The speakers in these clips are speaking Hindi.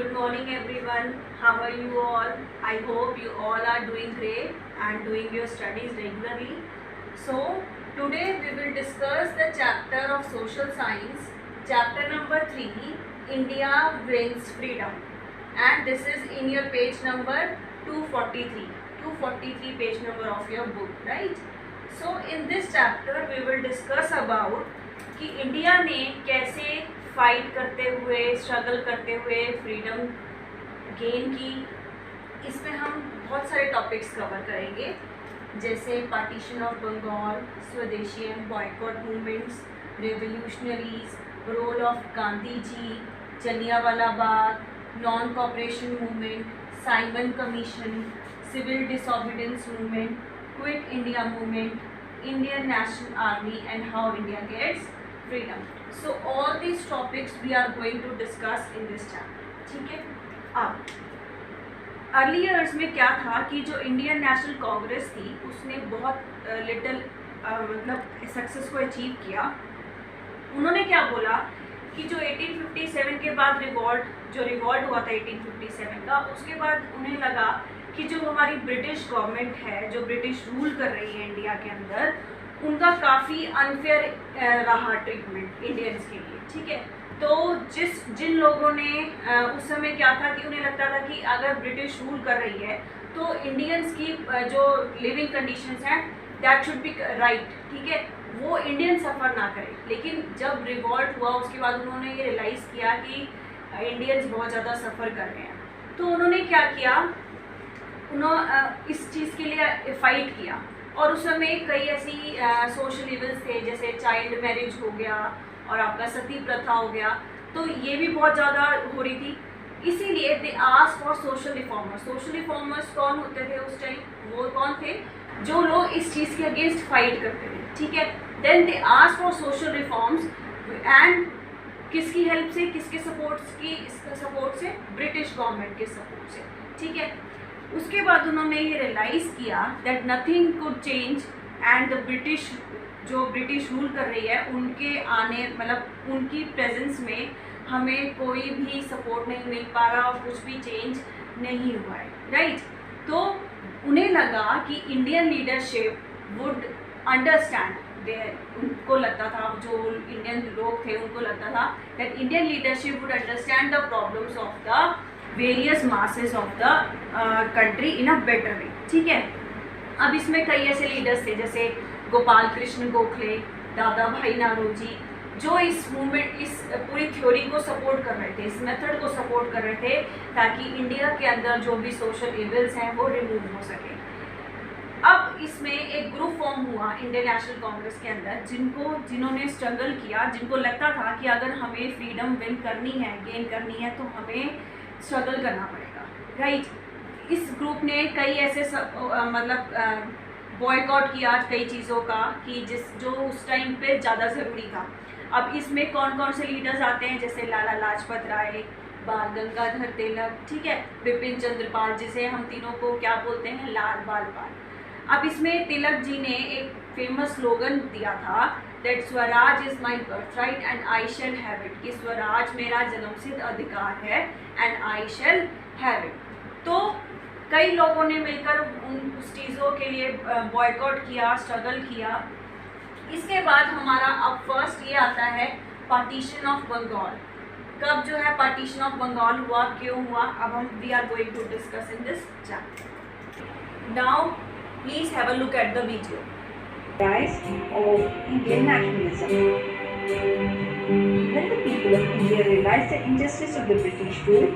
Good morning everyone. How are you all? I hope you all are doing great and doing your studies regularly. So today we will discuss the chapter of social science, chapter number 3, India Wins Freedom. And this is in your page number 243. 243 page number of your book, right? So in this chapter we will discuss about कि इंडिया ने कैसे फाइट करते हुए स्ट्रगल करते हुए फ्रीडम गेन की. इसमें हम बहुत सारे टॉपिक्स कवर करेंगे जैसे पार्टीशन ऑफ बंगाल, स्वदेशियन, boycott movements, revolutionaries, role of Gandhi ji, Jallianwala Bagh, non cooperation movement, Simon commission, civil disobedience movement, quit India movement, Indian national army and how India gets freedom. So all these topics we are going to discuss in this chapter. ठीक है. अब अर्ली ईयर्स में क्या था कि जो इंडियन नेशनल कांग्रेस थी उसने बहुत लिटिल मतलब सक्सेस को अचीव किया. उन्होंने क्या बोला कि जो 1857 के बाद रिवॉल्ट हुआ था 1857 का, उसके बाद उन्हें लगा कि जो हमारी ब्रिटिश गवर्नमेंट है, जो ब्रिटिश रूल कर रही है इंडिया के अंदर, उनका काफ़ी अनफेयर रहा ट्रीटमेंट इंडियंस के लिए. ठीक है. तो जिन लोगों ने उस समय क्या था कि उन्हें लगता था कि अगर ब्रिटिश रूल कर रही है तो इंडियंस की जो लिविंग कंडीशंस हैं दैट शुड बी राइट. ठीक है. वो इंडियन सफ़र ना करें. लेकिन जब रिवॉल्ट हुआ उसके बाद उन्होंने ये रियलाइज़ किया कि इंडियंस बहुत ज़्यादा सफ़र कर रहे हैं. तो उन्होंने क्या किया, उन्होंने इस चीज़ के लिए फ़ाइट किया. और उस समय कई ऐसी सोशल इवल्स थे जैसे चाइल्ड मैरिज हो गया और आपका सती प्रथा हो गया. तो ये भी बहुत ज़्यादा हो रही थी. इसीलिए दे asked for social reformers. Social reformers कौन होते थे उस टाइम? वो कौन थे? जो लोग इस चीज़ के अगेंस्ट फाइट करते थे. ठीक है. Then they asked for social reforms and किसकी हेल्प से, किसके सपोर्ट से? ब्रिटिश गवर्नमेंट के सपोर्ट से. ठीक है. उसके बाद उन्होंने ये रियलाइज़ किया that nothing could change and the British rule कर रही है उनके आने मतलब उनकी प्रेजेंस में हमें कोई भी सपोर्ट नहीं मिल पा रहा और कुछ भी चेंज नहीं हुआ है. राइट. तो उन्हें लगा कि इंडियन लीडरशिप वुड अंडरस्टैंड. उनको लगता था, जो इंडियन लोग थे उनको लगता था that Indian leadership would understand the problems of the various masses of the country in a better way. ठीक है. अब इसमें कई ऐसे लीडर्स थे जैसे गोपाल कृष्ण गोखले, दादा भाई नारोजी, जो इस मूवमेंट, इस पूरी थ्योरी को सपोर्ट कर रहे थे, इस मेथड को सपोर्ट कर रहे थे ताकि इंडिया के अंदर जो भी सोशल इविल्स हैं वो रिमूव हो सके. अब इसमें एक ग्रुप फॉर्म हुआ इंडियन नेशनल कांग्रेस के अंदर जिन्होंने स्ट्रगल किया, जिनको लगता था कि अगर हमें फ्रीडम विन करनी है, गेन करनी है, तो हमें स्ट्रगल करना पड़ेगा. राइट. इस ग्रुप ने कई ऐसे मतलब बॉयकॉट किया कई चीज़ों का कि जो उस टाइम पे ज़्यादा ज़रूरी था. अब इसमें कौन कौन से लीडर्स आते हैं जैसे लाला लाजपत राय, बाल गंगाधर तिलक, ठीक है, बिपिन चंद्र पाल, जिसे हम तीनों को क्या बोलते हैं, लाल बाल पाल. अब इसमें तिलक जी ने एक फेमस स्लोगन दिया था that Swaraj is my birth right and I shall have it. कि स्वराज मेरा जन्मसिद्ध अधिकार है and I shall have it. तो कई लोगों ने मिलकर उस चीज़ों के लिए बॉयकॉट किया, स्ट्रगल किया. इसके बाद हमारा अब फर्स्ट ये आता है पार्टीशन ऑफ बंगाल. कब जो है पार्टीशन ऑफ बंगाल हुआ, क्यों हुआ, अब हम we are going to discuss in this chapter. Now please have a look at the video. Rise of Indian nationalism. When the people of India realized the injustice of the British rule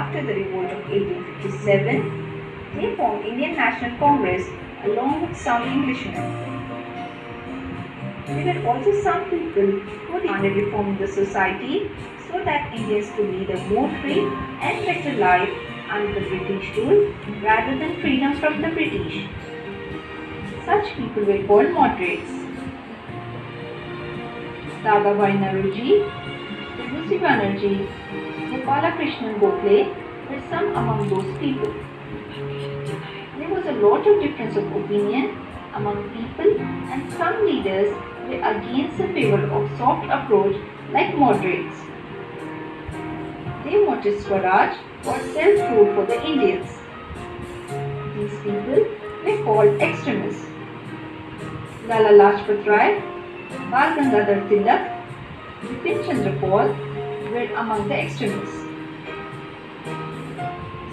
after the revolt of 1857, they formed Indian National Congress along with some Englishmen. There were also some people who demanded reform in the society so that Indians could lead a more free and better life under the British rule rather than freedom from the British. Such people were called moderates. Dadabhai Naoroji, Vibhuti Banerjee, Gopala Krishnan Gokhale were some among those people. There was a lot of difference of opinion among people, and some leaders were against the favor of soft approach like moderates. They wanted Swaraj or self-rule for the Indians. These people were called extremists. Lala Lajpat Rai, Bal Gangadhar Tilak, Bipin Chandra Pal were among the extremists.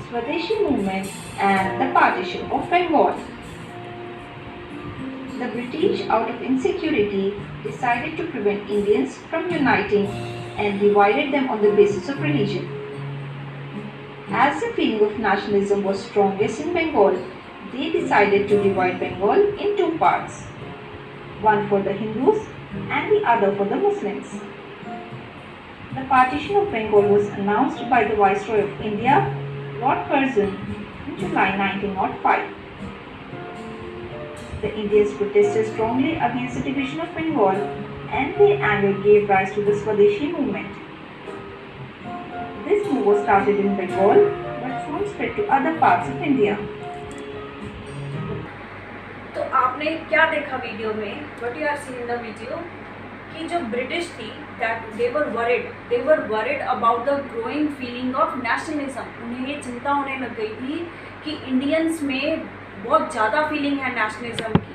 Swadeshi movement and the partition of Bengal. The British, out of insecurity, decided to prevent Indians from uniting and divided them on the basis of religion. As the feeling of nationalism was strongest in Bengal, they decided to divide Bengal in two parts, one for the Hindus and the other for the Muslims. The partition of Bengal was announced by the Viceroy of India, Lord Curzon, in July 1905. The Indians protested strongly against the division of Bengal, and their anger gave rise to the Swadeshi movement. This move was started in Bengal but soon spread to other parts of India. तो आपने क्या देखा वीडियो में, what you have seen in the video, कि जो ब्रिटिश थी that they were worried about the growing feeling of nationalism. उन्हें ये चिंता होने लग गई थी कि इंडियंस में बहुत ज़्यादा फीलिंग है नेशनलिज्म की.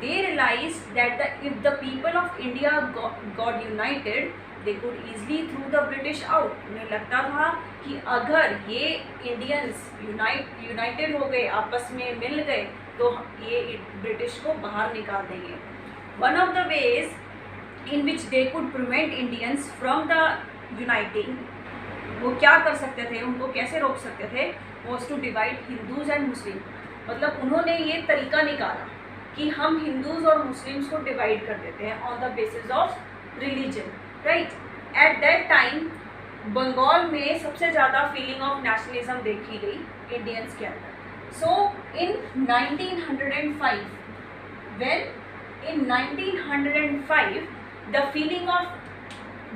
They realise that if the people of India got united they could easily throw the British out. उन्हें लगता था कि अगर ये इंडियंस यूनाइटेड हो गए, आपस में मिल गए, तो ये ब्रिटिश को बाहर निकाल देंगे. One of the ways in which they could prevent Indians from the uniting, वो क्या कर सकते थे, उनको कैसे रोक सकते थे, was to divide Hindus and Muslim. मतलब उन्होंने ये तरीका निकाला कि हम हिंदूज और मुस्लिम्स को डिवाइड कर देते हैं on the basis of religion, right. At that time Bengal में सबसे ज़्यादा फीलिंग ऑफ नेशनलिज्म देखी गई इंडियंस के अंदर. सो इन 1905 when in 1905 the feeling of,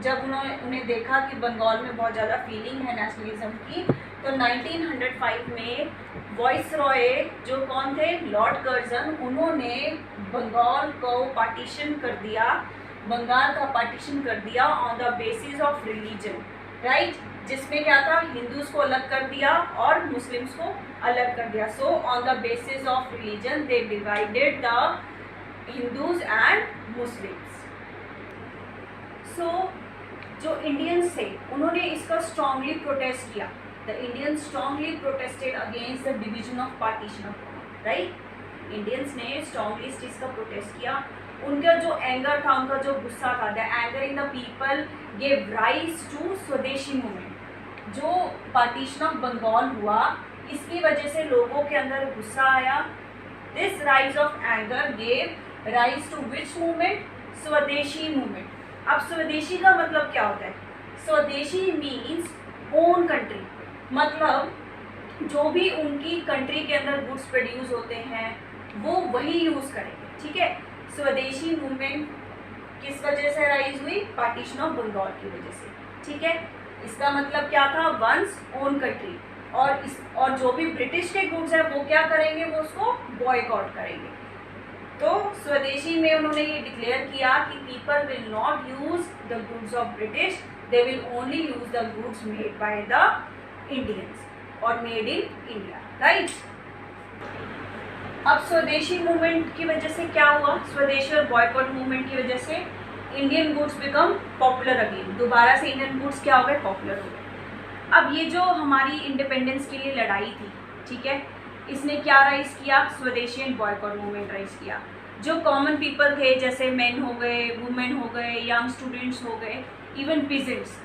जब उन्हें देखा कि बंगाल में बहुत ज़्यादा फीलिंग है नेशनलिज्म की, तो 1905 में वाइसरॉय जो कौन थे, लॉर्ड कर्जन, उन्होंने बंगाल को पार्टीशन कर दिया, बंगाल का पार्टीशन कर दिया on the basis of religion, right. जिसमें क्या था, हिंदूज को अलग कर दिया और मुस्लिम्स को अलग कर दिया. So on the basis of religion they divided the Hindus and Muslims. So जो इंडियंस थे उन्होंने इसका स्ट्रांगली प्रोटेस्ट किया. The Indians strongly protested against the division of partition of, right. Indians ने स्ट्रांगली इस चीज़ का प्रोटेस्ट किया. उनका जो एंगर था, उनका जो गुस्सा था, the anger in the people gave rise to Swadeshi movement. जो पार्टीशन ऑफ बंगाल हुआ, इसकी वजह से लोगों के अंदर गुस्सा आया. This rise of anger gave rise to which movement, Swadeshi movement. अब स्वदेशी का मतलब क्या होता है, स्वदेशी मीन्स ओन कंट्री, मतलब जो भी उनकी कंट्री के अंदर गुड्स प्रोड्यूस होते हैं वो वही यूज़ करेंगे, ठीक है. स्वदेशी मूवमेंट किस वजह से राइज हुई, पार्टीशन ऑफ बंगाल की वजह से, ठीक है. इसका मतलब क्या था, वंस ओन कंट्री, और जो भी ब्रिटिश के गुड्स हैं वो क्या करेंगे, वो उसको बॉयकॉट करेंगे. तो स्वदेशी में उन्होंने ये डिक्लेयर किया कि people will not use the goods of British, they will only use the goods made by the Indians और मेड इन इंडिया, राइट. अब स्वदेशी मूवमेंट की वजह से क्या हुआ, स्वदेशी और बॉयकॉट मूवमेंट की वजह से Indian goods become popular again. दोबारा से इंडियन गुड्स क्या हो गए, पॉपुलर हो गए. अब ये जो हमारी इंडिपेंडेंस के लिए लड़ाई थी, ठीक है, इसने क्या राइज किया, स्वदेशी एंड बॉयकॉट मूवमेंट राइज किया. जो कॉमन पीपल थे, जैसे मेन हो गए, वुमेन हो गए, यंग स्टूडेंट्स हो गए, इवन पीजेंट्स,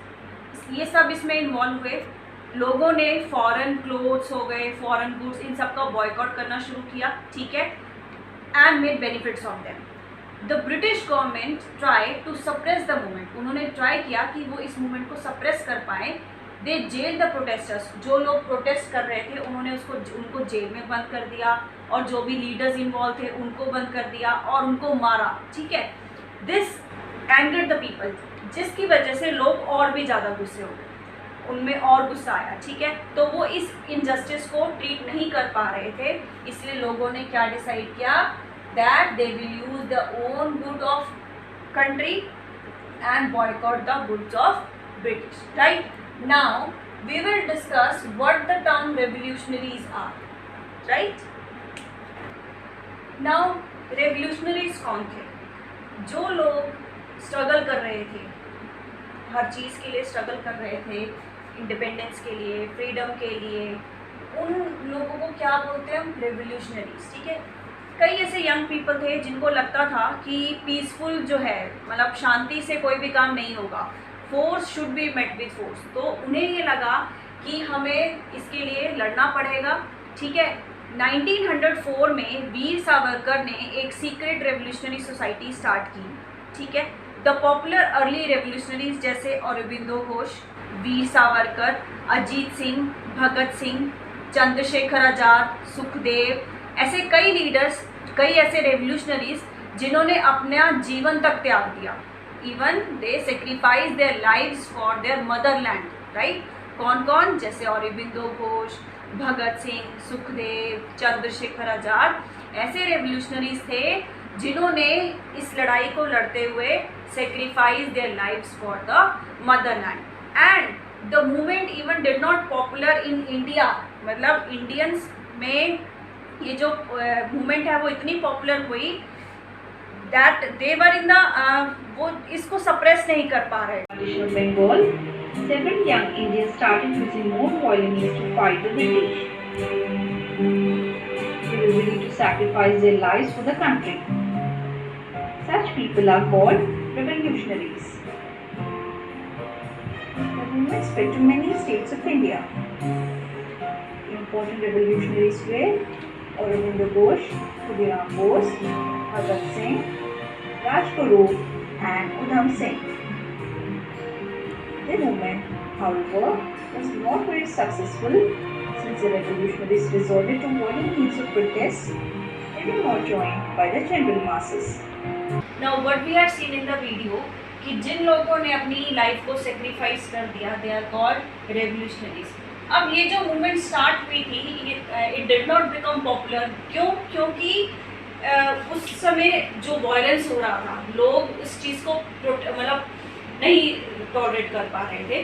ये सब इसमें इन्वॉल्व हुए. लोगों ने फॉरेन क्लोथ्स हो गए, फॉरेन गुड्स, इन सब का बॉयकॉट करना शुरू किया, ठीक है, and made benefits of them. The British government try to suppress the movement. उन्होंने ट्राई किया कि वो इस मूवमेंट को सप्रेस कर पाएँ. दे जेल द प्रोटेस्टर्स, जो लोग प्रोटेस्ट कर रहे थे उन्होंने उनको जेल में बंद कर दिया, और जो भी लीडर्स इन्वॉल्व थे उनको बंद कर दिया और उनको मारा, ठीक है. दिस एंगर्ड द पीपल, जिसकी वजह से लोग और भी ज़्यादा गुस्से हो गए, उनमें और गुस्सा आया, ठीक है. तो वो इस इनजस्टिस को ट्रीट नहीं कर पा रहे थे, इसलिए लोगों ने क्या डिसाइड किया, that they will use the own good of country and boycott the goods of British, right. Now we will discuss what the term revolutionaries are, right? Now revolutionaries कौन थे? जो लोग स्ट्रगल कर रहे थे, हर चीज़ के लिए स्ट्रगल कर रहे थे, इंडिपेंडेंस के लिए, फ्रीडम के लिए, उन लोगों को क्या बोलते हैं हम? रेवोल्यूशनरीज, ठीक है। कई ऐसे यंग पीपल थे जिनको लगता था कि पीसफुल जो है, मतलब शांति से कोई भी काम नहीं होगा, force should be met with force. तो उन्हें ये लगा कि हमें इसके लिए लड़ना पड़ेगा, ठीक है। 1904 में वीर सावरकर ने एक सीक्रेट रेवोल्यूशनरी सोसाइटी स्टार्ट की, ठीक है। द पॉपुलर अर्ली रेवोल्यूशनरीज जैसे अरबिंदो घोष, वीर सावरकर, अजीत सिंह, भगत सिंह, चंद्रशेखर आजाद, सुखदेव, ऐसे कई लीडर्स, कई ऐसे रेवोल्यूशनरीज जिन्होंने अपना जीवन तक त्याग दिया। Even they sacrifice their lives for their Motherland, right. कौन कौन? जैसे अरबिंदो घोष, भगत सिंह, सुखदेव, चंद्रशेखर आजाद, ऐसे रेवोल्यूशनरीज थे जिन्होंने इस लड़ाई को लड़ते हुए sacrifice their lives for the Motherland. And the movement even did not popular in India, मतलब इंडियंस में ये जो मूवमेंट है वो इतनी पॉपुलर हुई that they were in the, वो इसको सप्रेस नहीं कर पा रहे। Of Bengal, several young Indians started using more violent means to fight the British. They were willing to sacrifice their lives for the country. Such people are called revolutionaries. The movement spread to many states of India. Important revolutionaries were Aurobindo Ghosh, Khudiram Bose, Bhagat Singh, Rajguru, and Udham Singh. The movement, however, was not very successful since the revolutionaries resorted to violent means of protest. They were not joined by the general masses. Now what we have seen in the video कि जिन लोगों ने अपनी लाइफ को सेक्रीफाइस कर दिया, दे आर कॉल्ड रेवोल्यूशनरीज। अब ये जो मूवमेंट स्टार्ट हुई थी, it did not become popular. क्यों? क्योंकि उस समय जो वायलेंस हो रहा था, लोग इस चीज़ को मतलब नहीं टॉलरेट कर पा रहे थे।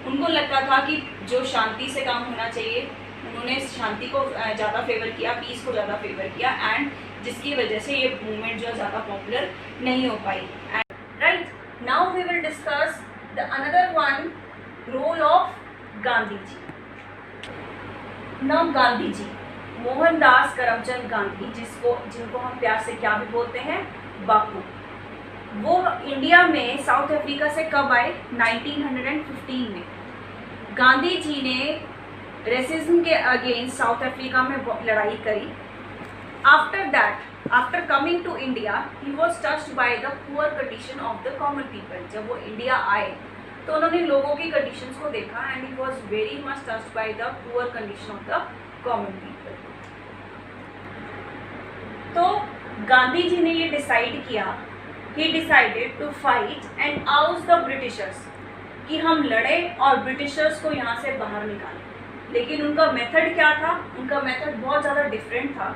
उनको लगता था कि जो शांति से काम होना चाहिए, उन्होंने शांति को ज़्यादा फेवर किया, पीस को ज़्यादा फेवर किया, एंड जिसकी वजह से ये मूवमेंट जो ज़्यादा पॉपुलर नहीं हो पाई। Right, now we will discuss the another one, role of Gandhi ji. Now Gandhi ji, Mohandas Karamchand Gandhi, जिनको हम प्यार से क्या भी बोलते हैं, बापू। वो इंडिया में साउथ अफ्रीका से कब आए? 1915 में। गांधी जी ने रेसिज्म के अगेंस्ट साउथ अफ्रीका में लड़ाई करी। After that, after coming to India, he was touched by the poor condition of the common people. जब वो इंडिया आए तो उन्होंने लोगों की कंडीशंस को देखा, and he was very much touched by the poor condition of the common people. तो गांधी जी ने ये डिसाइड किया, he decided to fight and oust the Britishers, कि हम लड़े और ब्रिटिशर्स को यहाँ से बाहर निकालें। लेकिन उनका मेथड क्या था? उनका मेथड बहुत ज़्यादा डिफरेंट था।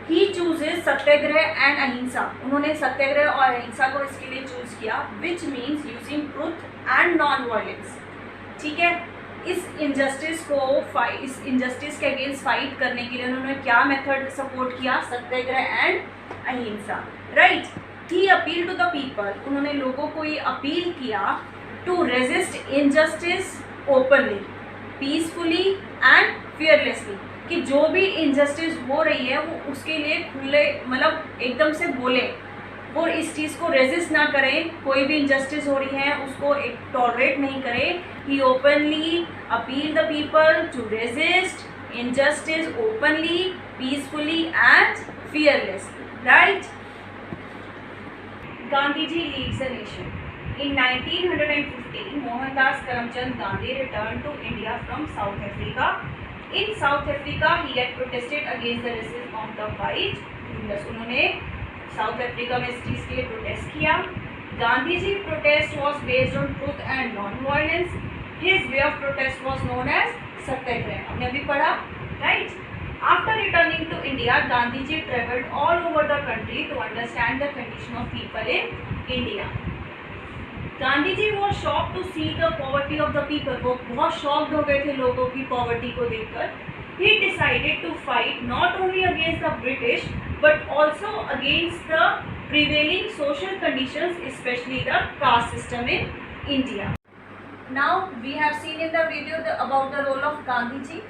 ही चूजेज सत्याग्रह एंड अहिंसा। उन्होंने सत्याग्रह और अहिंसा को इसके लिए चूज किया, which means using truth and non violence, ठीक है। इस इनजस्टिस के अगेंस्ट फाइट करने के लिए उन्होंने क्या मेथड सपोर्ट किया? Satyagraha and ahimsa, right. He appeal to the people, उन्होंने लोगों को ये अपील किया to resist injustice openly, peacefully and fearlessly, कि जो भी इनजस्टिस हो रही है वो उसके लिए खुले, मतलब एकदम से बोले, वो इस चीज़ को रेजिस्ट ना करें। कोई भी इनजस्टिस हो रही है उसको एक टॉलरेट नहीं करें। He openly appeal the people to resist injustice openly, peacefully and fearlessly, right. Gandhi ji leads the nation. In 1915, Mohandas Karamchand Gandhi returned to India from South Africa. In South Africa, he had protested against the racism of the white. उन्होंने साउथ अफ्रीका में इस चीज़ के लिए प्रोटेस्ट किया। Gandhi ji protest was based on truth and non-violence. His way of protest was known as सत्याग्रह। हमने अभी पढ़ा, right? After returning to India, Gandhi ji travelled all over the country to understand the condition of people in India. Gandhi ji was shocked to see the poverty of the people, वो बहुत शॉक्ड हो गए थे लोगों की पॉवर्टी को देखकर. He decided to fight not only against the British but also against the prevailing social conditions, especially the caste system in India. Now we have seen in the video about the role of Gandhi ji.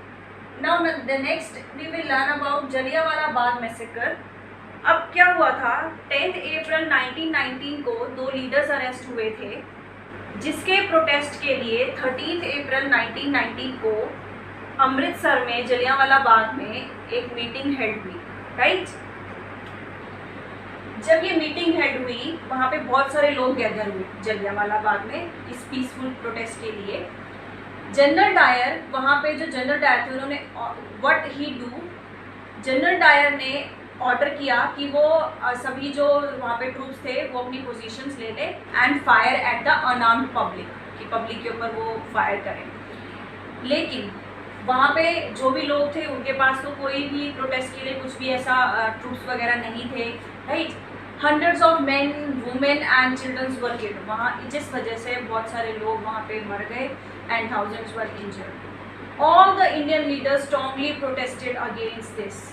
Now the next we will learn about Jallianwala Bagh massacre. अब क्या हुआ था, 10 अप्रैल 1919 को 2 लीडर्स अरेस्ट हुए थे, जिसके प्रोटेस्ट के लिए 13 अप्रैल 1919 को अमृतसर में जलियांवाला बाग में एक मीटिंग हेल्ड हुई. राइट, जब ये मीटिंग हेल्ड हुई वहाँ पे बहुत सारे लोग गैदर हुए जलियांवाला बाग में इस पीसफुल प्रोटेस्ट के लिए. जनरल डायर, वहाँ पे जो जनरल डायर थे उन्होंने what he do, general Dyer ने ऑर्डर किया कि वो सभी जो वहाँ पे ट्रूप्स थे वो अपनी पोजीशंस ले ले and fire at the unarmoured public, कि पब्लिक के ऊपर वो फायर करें. लेकिन वहाँ पे जो भी लोग थे उनके पास तो कोई भी प्रोटेस्ट के लिए कुछ भी ऐसा ट्रूप्स वगैरह नहीं थे. Right, hundreds of main, women and childrens were killed वहाँ, जिस वजह से बहुत सारे लोग वहाँ पे मर गए and thousands were injured. All the Indian leaders strongly protested against this.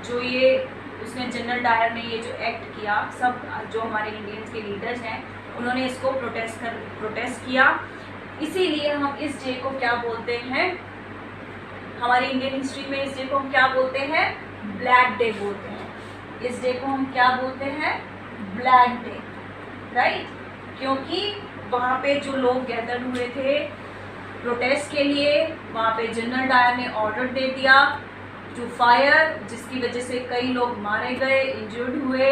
जो ये उसने जनरल डायर ने ये जो एक्ट किया, सब जो हमारे इंडियंस के लीडर्स हैं उन्होंने इसको प्रोटेस्ट किया. इसीलिए हम इस डे को क्या बोलते हैं, हमारी इंडियन हिस्ट्री में इस डे को हम क्या बोलते हैं, ब्लैक डे बोलते हैं. इस डे को हम क्या बोलते हैं, ब्लैक डे. राइट, क्योंकि वहाँ पे जो लोग गैदर हुए थे प्रोटेस्ट के लिए, वहाँ पे जनरल डायर ने ऑर्डर दे दिया टू फायर, जिसकी वजह से कई लोग मारे गए, इंजर्ड हुए.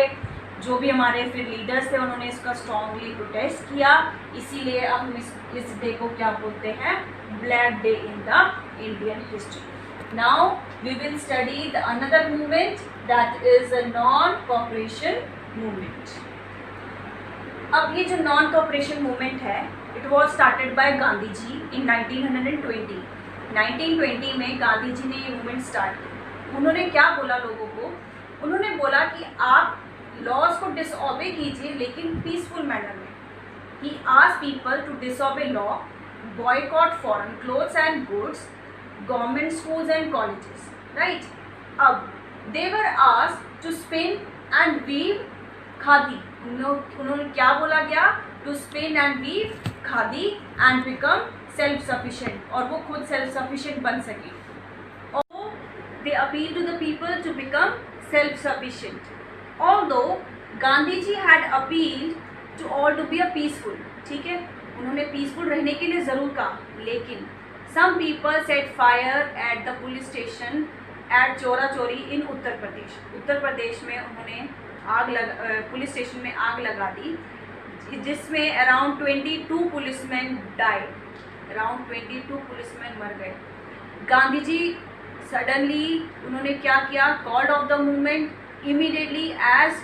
जो भी हमारे फिर लीडर्स थे उन्होंने इसका स्ट्रांगली प्रोटेस्ट किया. इसीलिए अब हम इस डे को क्या बोलते हैं, black day in the Indian history. Now we will study the another movement that is a non cooperation movement. अब ये जो नॉन कोऑपरेशन मूवमेंट है, it was started by Gandhi ji in 1920. 1920 में गांधी जी ने ये मूवमेंट स्टार्ट किया. उन्होंने क्या बोला लोगों को, उन्होंने बोला कि आप लॉज को डिसऑबे कीजिए लेकिन पीसफुल मैनर में. He asked people to disobey law, boycott foreign clothes and goods, government schools and colleges. Right, अब they were asked to spin and weave khadi. उन्होंने क्या बोला गया, to spin and weave khadi and become self sufficient, और वो खुद सेल्फ सफिशिएंट बन सके. और they appeal to the people to become self sufficient. Although Gandhi ji had appealed to all to be a peaceful. ठीक है, उन्होंने पीसफुल रहने के लिए ज़रूर कहा, लेकिन some people set fire at the police station at Chaura Chauri इन उत्तर प्रदेश. उत्तर प्रदेश में उन्होंने पुलिस स्टेशन में आग लगा दी, जिसमें around 22 policemen died. Around 22 policemen मर गए. गांधी जी सडनली उन्होंने क्या किया, called off the movement immediately as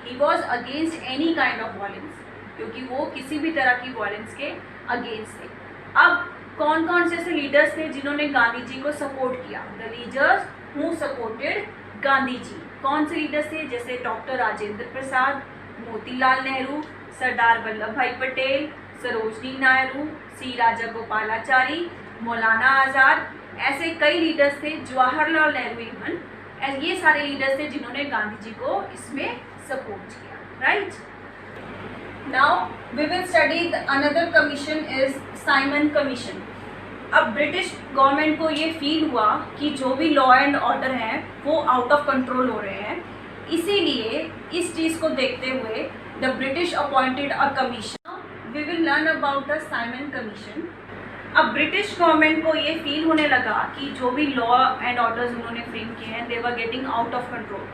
he was against any kind of violence, क्योंकि वो किसी भी तरह की वायलेंस के अगेंस्ट थे. अब कौन कौन से ऐसे लीडर्स थे जिन्होंने गांधी जी को सपोर्ट किया, the leaders who supported Gandhi ji. कौन से लीडर्स थे, जैसे डॉक्टर राजेंद्र प्रसाद, मोतीलाल नेहरू, सरदार वल्लभ भाई पटेल, सरोजनी नायडू, सी राजागोपालाचारी, मौलाना आज़ाद. ऐसे कई लीडर्स थे, जवाहरलाल नेहरू इवन. ये सारे लीडर्स थे जिन्होंने गांधी जी को इसमें सपोर्ट किया. Right, now we will study another commission is Simon commission. अब ब्रिटिश गवर्नमेंट को ये फील हुआ कि जो भी लॉ एंड ऑर्डर हैं वो आउट ऑफ कंट्रोल हो रहे हैं. इसीलिए इस चीज़ को देखते हुए the British appointed a commission. We will learn about the Simon commission. अब ब्रिटिश गवर्नमेंट को ये फील होने लगा कि जो भी लॉ एंड ऑर्डर्स उन्होंने फ्रेम किए हैं they were getting out of control.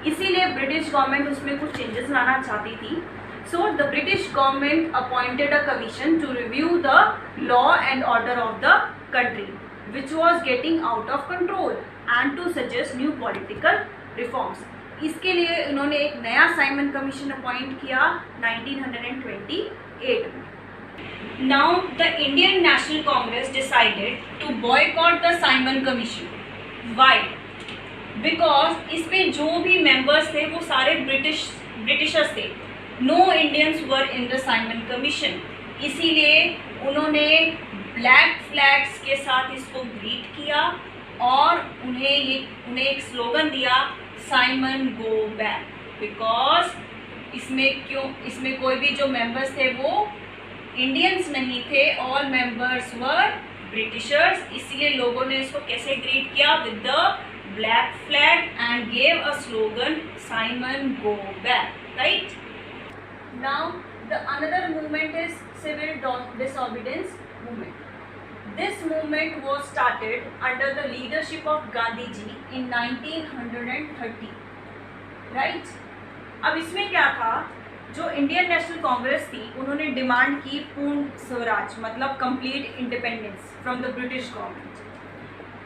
इसीलिए ब्रिटिश गवर्नमेंट उसमें कुछ चेंजेस लाना चाहती थी. So the British government appointed a commission to review the law and order of the country, which was getting out of control, and to suggest new political reforms. इसके लिए इन्होंने एक नया साइमन कमीशन अपॉइंट किया 1928 में. Now the Indian National Congress decided to boycott the Simon Commission. Why? Because इसमें जो भी members थे वो सारे ब्रिटिशर्स थे. No Indians were in the Simon Commission. इसीलिए उन्होंने ब्लैक फ्लैग्स के साथ इसको ग्रीट किया और उन्हें एक स्लोगन दिया, साइमन गो बैक, बिकॉज इसमें कोई भी जो मेंबर्स थे वो इंडियंस नहीं थे, ऑल मेंबर्स वर ब्रिटिशर्स। इसलिए लोगों ने इसको कैसे ग्रीट किया, with the black flag and gave a slogan, Simon go back, right. Now the another movement is civil disobedience movement. This movement was started under the leadership of Gandhi ji in 1930, right? अब इसमें क्या था, जो इंडियन नेशनल कांग्रेस थी उन्होंने डिमांड की पूर्ण स्वराज, मतलब complete independence from the British government.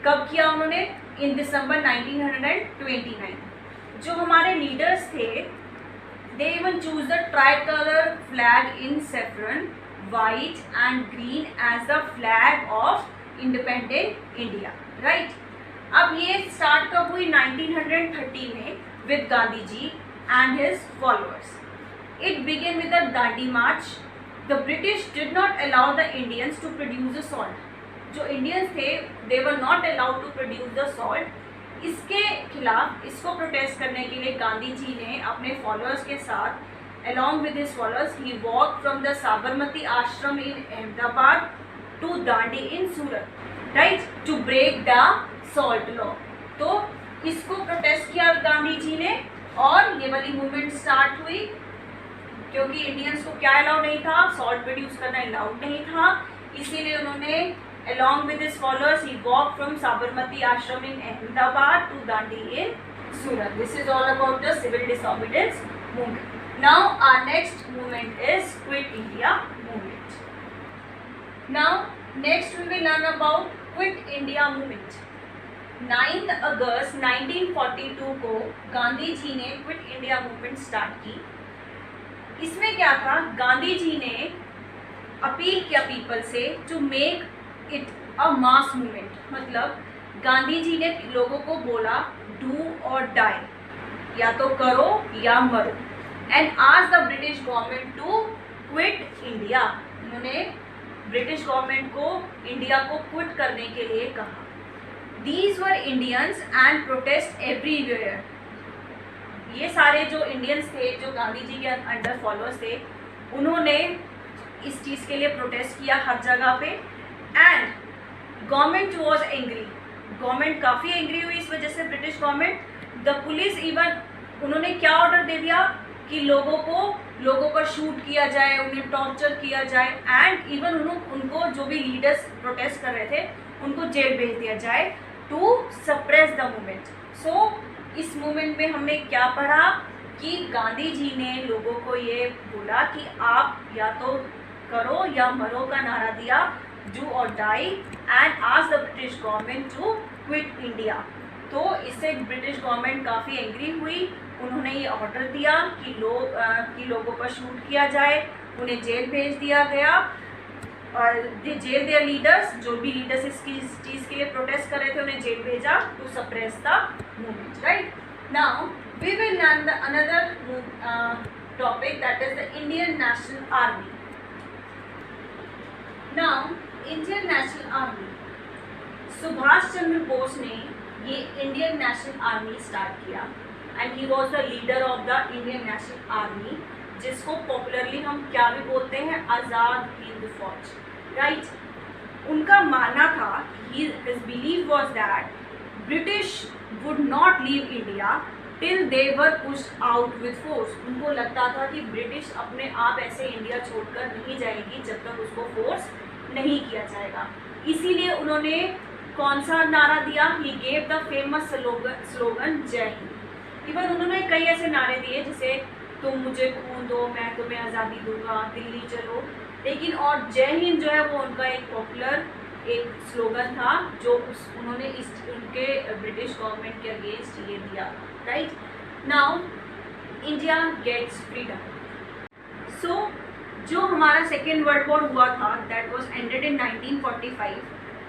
कब किया उन्होंने, इन दिसंबर 1929। जो हमारे लीडर्स थे, they even choose the tricolour flag in saffron, white and green as the flag of independent India, right. अब ये स्टार्ट कब हुई, 1930 में विद Gandhi ji and his followers. It began with the Dandi March. The British did not allow the Indians to produce the salt. जो Indians थे, they were not allowed to produce the salt. इसके खिलाफ, इसको प्रोटेस्ट करने के लिए गांधी जी ने अपने फॉलोअर्स के साथ, along with his followers, he walked from the Sabarmati Ashram in Ahmedabad to Dandi in Surat, right, to break the salt law. तो इसको प्रोटेस्ट किया गांधी जी ने और ये वाली मूवमेंट स्टार्ट हुई, क्योंकि इंडियंस को क्या अलाउ नहीं था, सॉल्ट प्रोड्यूस करना अलाउड नहीं था। इसीलिए उन्होंने along with his followers he walked from Sabarmati Ashram in Ahmedabad to Dandi in Surat. This is all about the civil disobedience movement. Now our next movement is Quit India movement. Now next we will learn about Quit India movement. 9 अगस्त 1942 को गांधी जी ने क्विट इंडिया मूवमेंट स्टार्ट की। इसमें क्या था, गांधी जी ने अपील किया पीपल से to make it a mass movement, मतलब गांधी जी ने लोगों को बोला डू और डाई, या तो करो या मरो, and ask the British government to quit India. उन्होंने ब्रिटिश गवर्नमेंट को इंडिया को क्विट करने के लिए कहा। These were Indians and protest everywhere. ये सारे जो इंडियंस थे, जो गांधी जी के अंडर फॉलोअर्स थे, उन्होंने इस चीज़ के लिए प्रोटेस्ट किया हर जगह पे। And government was angry, government काफ़ी एंग्री हुई इस वजह से, British government. The police even, उन्होंने क्या ऑर्डर दे दिया कि लोगों को शूट किया जाए, उन्हें टॉर्चर किया जाए, एंड इवन उनको जो भी लीडर्स प्रोटेस्ट कर रहे थे उनको जेल भेज दिया जाए टू सप्रेस द मूवमेंट। सो इस मूवमेंट में हमने क्या पढ़ा कि गांधी जी ने लोगों को ये बोला कि आप या तो करो या मरो का नारा दिया, do or die, and ask the British government to quit India. तो इससे ब्रिटिश गवर्नमेंट काफ़ी एंग्री हुई, उन्होंने ये ऑर्डर दिया कि लोगों पर शूट किया जाए, उन्हें जेल भेज दिया गया, और जेल देयर लीडर्स, जो भी लीडर्स इस चीज़ के लिए प्रोटेस्ट कर रहे थे उन्हें जेल भेजा to suppress the movement, right. Now we will learn the another topic, that is the Indian national Army. Now Indian national Army, Subhash Chandra Bose ने ये इंडियन नेशनल आर्मी स्टार्ट किया, and he was the leader of the Indian national Army, जिसको पॉपुलरली हम क्या भी बोलते हैं, आज़ाद हिंद फौज, राइट। उनका मानना था, his belief was that British would not leave India till they were pushed out with force. उनको लगता था कि ब्रिटिश अपने आप ऐसे इंडिया छोड़कर नहीं जाएगी जब तक उसको फोर्स नहीं किया जाएगा। इसीलिए उन्होंने कौन सा नारा दिया, he gave the famous slogan जय हिंद। इवन उन्होंने कई ऐसे नारे दिए जैसे तुम मुझे खून दो मैं तुम्हें आज़ादी दूंगा, दिल्ली चलो, लेकिन और जय हिंद जो है वो उनका एक पॉपुलर एक स्लोगन था जो उन्होंने उनके ब्रिटिश गवर्नमेंट के अगेंस्ट ये दिया, right. Now India gets freedom. So जो हमारा सेकेंड वर्ल्ड वॉर हुआ था, that was ended in 1945।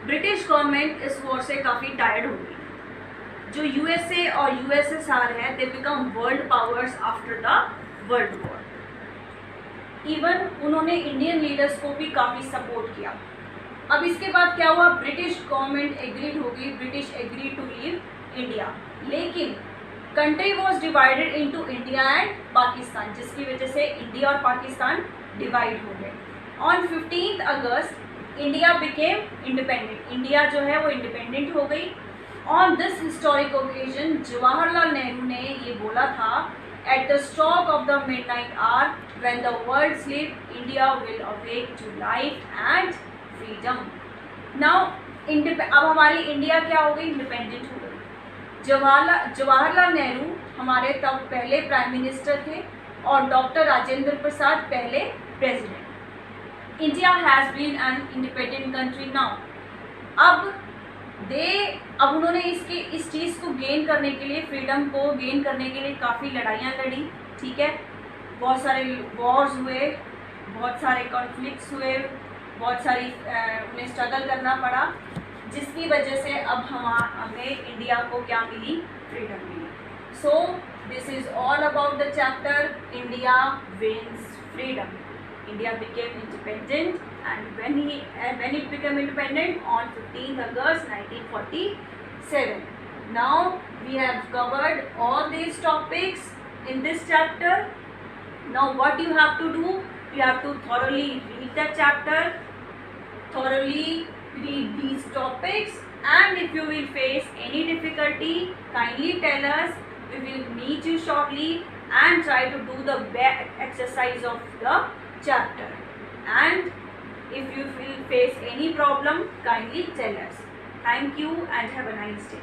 British government इस वॉर से काफ़ी टायर्ड हो गई। जो यूएसए और यूएसएसआर है, they become world powers after the world war. Even उन्होंने इंडियन लीडर्स को भी काफ़ी सपोर्ट किया। अब इसके बाद क्या हुआ, ब्रिटिश गवर्नमेंट एग्रीड हो गई, British agree to leave India, लेकिन country was divided into India and Pakistan, जिसकी वजह से इंडिया और पाकिस्तान डिवाइड हो गए। On 15 August India became independent, India जो है वो इंडिपेंडेंट हो गई। On this historic occasion Jawaharlal Nehru ने ये बोला था, at the stroke of the midnight hour when the world sleep India will awake to life and freedom. Now अब हमारी इंडिया क्या हो गई, इंडिपेंडेंट हो गई। जवाहरलाल नेहरू हमारे तब पहले प्राइम मिनिस्टर थे और डॉक्टर राजेंद्र प्रसाद पहले president. India has been an independent country now. अब उन्होंने इस चीज़ को गेन करने के लिए, फ्रीडम को गेन करने के लिए काफ़ी लड़ाइयाँ लड़ी, ठीक है, बहुत सारे वॉर्स हुए, बहुत सारे कॉन्फ्लिक्ट्स हुए, बहुत सारी उन्हें स्ट्रगल करना पड़ा, जिसकी वजह से अब हमें इंडिया को क्या मिली, फ्रीडम मिली। So this is all about the chapter India wins freedom. India became independent, and when it became independent on 15th August 1947. Now we have covered all these topics in this chapter. Now what you have to do, you have to thoroughly read the chapter, thoroughly read these topics, and if you will face any difficulty, kindly tell us. We will meet you shortly and try to do the exercise of the chapter. And if you will face any problem, kindly tell us. Thank you and have a nice day.